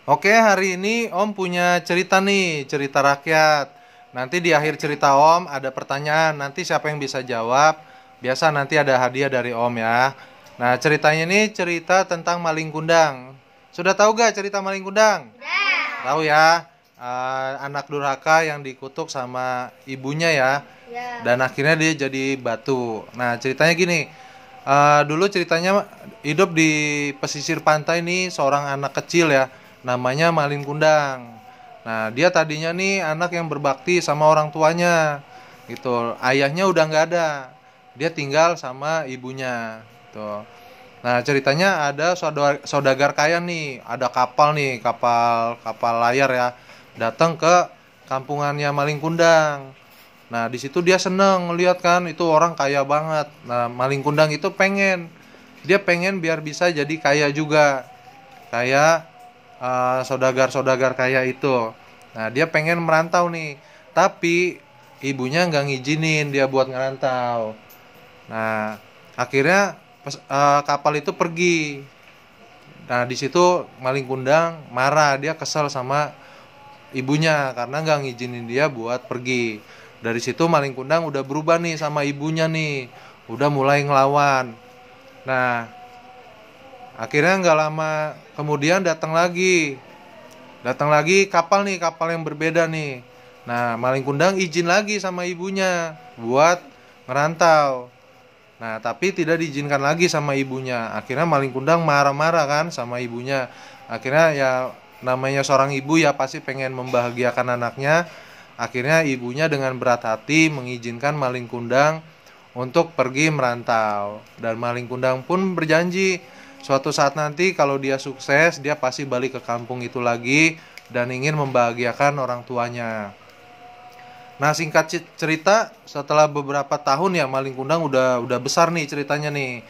Oke, hari ini Om punya cerita nih, cerita rakyat. Nanti di akhir cerita Om ada pertanyaan, nanti siapa yang bisa jawab, biasa nanti ada hadiah dari Om ya. Nah, ceritanya ini cerita tentang maling kundang. Sudah tahu gak cerita maling kundang? Ya. Tahu ya, anak durhaka yang dikutuk sama ibunya ya, Ya. dan akhirnya dia jadi batu. Nah, ceritanya gini, dulu ceritanya hidup di pesisir pantai nih seorang anak kecil ya, namanya Malin Kundang. Nah, dia tadinya nih anak yang berbakti sama orang tuanya, gitu. Ayahnya udah nggak ada, dia tinggal sama ibunya, gitu. Nah, ceritanya ada saudagar kaya nih, ada kapal nih, kapal kapal layar ya, datang ke kampungannya Malin Kundang. Nah, di situ dia seneng ngeliat kan itu orang kaya banget. Nah, Malin Kundang itu dia pengen biar bisa jadi kaya juga, kayak saudagar-saudagar kaya itu. Nah, dia pengen merantau nih, tapi ibunya nggak ngizinin dia buat ngerantau. Nah, akhirnya kapal itu pergi. Nah, di situ Malin Kundang marah, dia kesel sama ibunya karena nggak ngizinin dia buat pergi. Dari situ Malin Kundang udah berubah nih sama ibunya nih, udah mulai ngelawan. Nah, akhirnya nggak lama kemudian datang lagi kapal nih, kapal yang berbeda nih. Nah, Malin Kundang izin lagi sama ibunya buat ngerantau. Nah, tapi tidak diizinkan lagi sama ibunya. Akhirnya Malin Kundang marah-marah kan sama ibunya. Akhirnya ya namanya seorang ibu ya pasti pengen membahagiakan anaknya. Akhirnya ibunya dengan berat hati mengizinkan Malin Kundang untuk pergi merantau. Dan Malin Kundang pun berjanji suatu saat nanti kalau dia sukses, dia pasti balik ke kampung itu lagi dan ingin membahagiakan orang tuanya. Nah, singkat cerita, setelah beberapa tahun ya Malin Kundang udah besar nih ceritanya nih.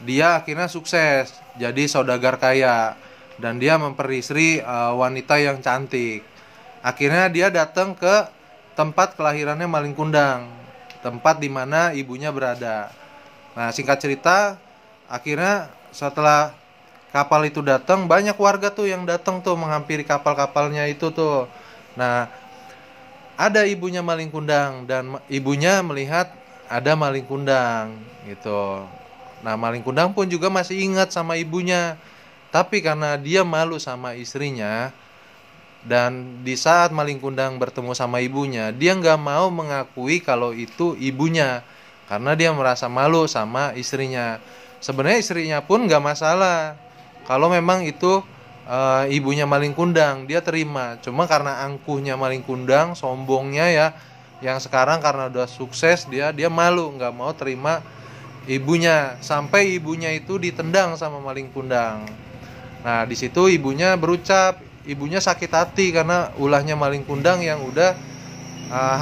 Dia akhirnya sukses jadi saudagar kaya dan dia memperistri wanita yang cantik. Akhirnya dia datang ke tempat kelahirannya Malin Kundang, tempat di mana ibunya berada. Nah, singkat cerita, akhirnya setelah kapal itu datang, banyak warga tuh yang datang tuh menghampiri kapal-kapalnya itu tuh. Nah, ada ibunya Malin Kundang dan ibunya melihat ada Malin Kundang gitu. Nah, Malin Kundang pun juga masih ingat sama ibunya. Tapi karena dia malu sama istrinya dan di saat Malin Kundang bertemu sama ibunya, dia nggak mau mengakui kalau itu ibunya karena dia merasa malu sama istrinya. Sebenarnya istrinya pun nggak masalah kalau memang itu ibunya Malin Kundang, dia terima. Cuma karena angkuhnya Malin Kundang, sombongnya ya, yang sekarang karena udah sukses dia malu, nggak mau terima ibunya. Sampai ibunya itu ditendang sama Malin Kundang. Nah, di situ ibunya berucap, ibunya sakit hati karena ulahnya Malin Kundang yang udah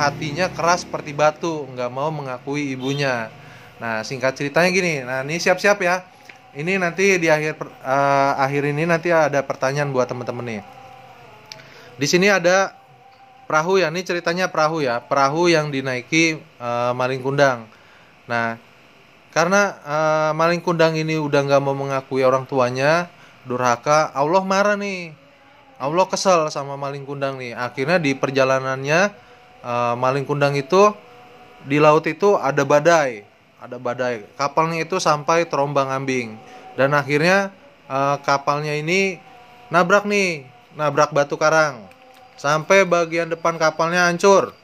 hatinya keras seperti batu, nggak mau mengakui ibunya. Nah, singkat ceritanya gini. Nah, ini siap-siap ya. Ini nanti di akhir ini nanti ada pertanyaan buat temen-temen nih. Di sini ada perahu ya. Ini ceritanya perahu ya. Perahu yang dinaiki Malin Kundang. Nah, karena Malin Kundang ini udah nggak mau mengakui orang tuanya, durhaka, Allah marah nih. Allah kesel sama Malin Kundang nih. Akhirnya di perjalanannya Malin Kundang itu di laut itu ada badai. Kapalnya itu sampai terombang-ambing dan akhirnya kapalnya ini nabrak batu karang sampai bagian depan kapalnya hancur.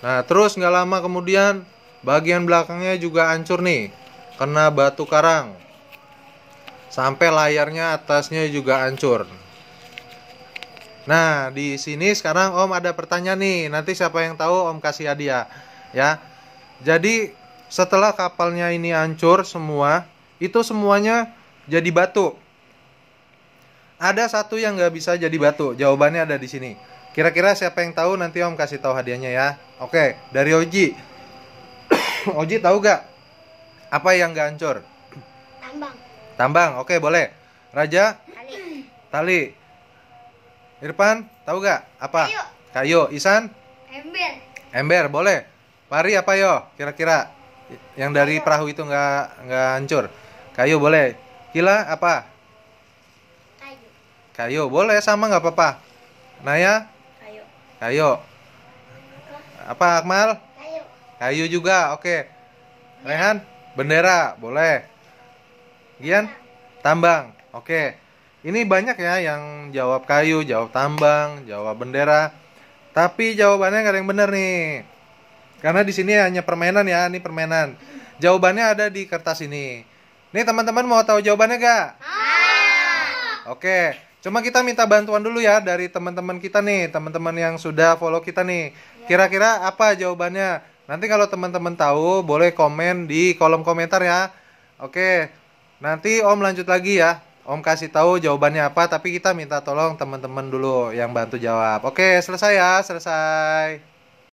Nah, terus nggak lama kemudian bagian belakangnya juga hancur nih, kena batu karang sampai layarnya atasnya juga hancur. Nah, di sini sekarang Om ada pertanyaan nih. Nanti siapa yang tahu Om kasih hadiah ya. Jadi setelah kapalnya ini hancur semua, itu semuanya jadi batu. Ada satu yang nggak bisa jadi batu. Jawabannya ada di sini. Kira-kira siapa yang tahu? Nanti Om kasih tahu hadiahnya ya. Oke, dari Oji. Oji tahu gak apa yang nggak hancur? Tambang. Tambang. Oke, boleh. Raja? Kali. Tali. Irfan, tahu gak apa? Kayu. Kayu. Isan? Ember. Ember, boleh. Pari apa yo? Kira-kira yang dari Kayu. perahu itu nggak hancur. Kayu boleh. Kila apa? Kayu. Kayu, boleh sama nggak apa-apa. Naya, Kayu. kayu. Apa Akmal? Kayu. Kayu juga, oke. Rehan, bendera, boleh. Gian, tambang, oke. Ini banyak ya yang jawab kayu, jawab tambang, jawab bendera. Tapi jawabannya nggak ada yang benar nih. Karena di sini hanya permainan ya, ini permainan. Jawabannya ada di kertas ini. Nih teman-teman mau tahu jawabannya gak? Oke, cuma kita minta bantuan dulu ya dari teman-teman kita nih, teman-teman yang sudah follow kita nih. Kira-kira apa jawabannya? Nanti kalau teman-teman tahu, boleh komen di kolom komentar ya. Oke, nanti Om lanjut lagi ya. Om kasih tahu jawabannya apa, tapi kita minta tolong teman-teman dulu yang bantu jawab. Oke, selesai ya, selesai.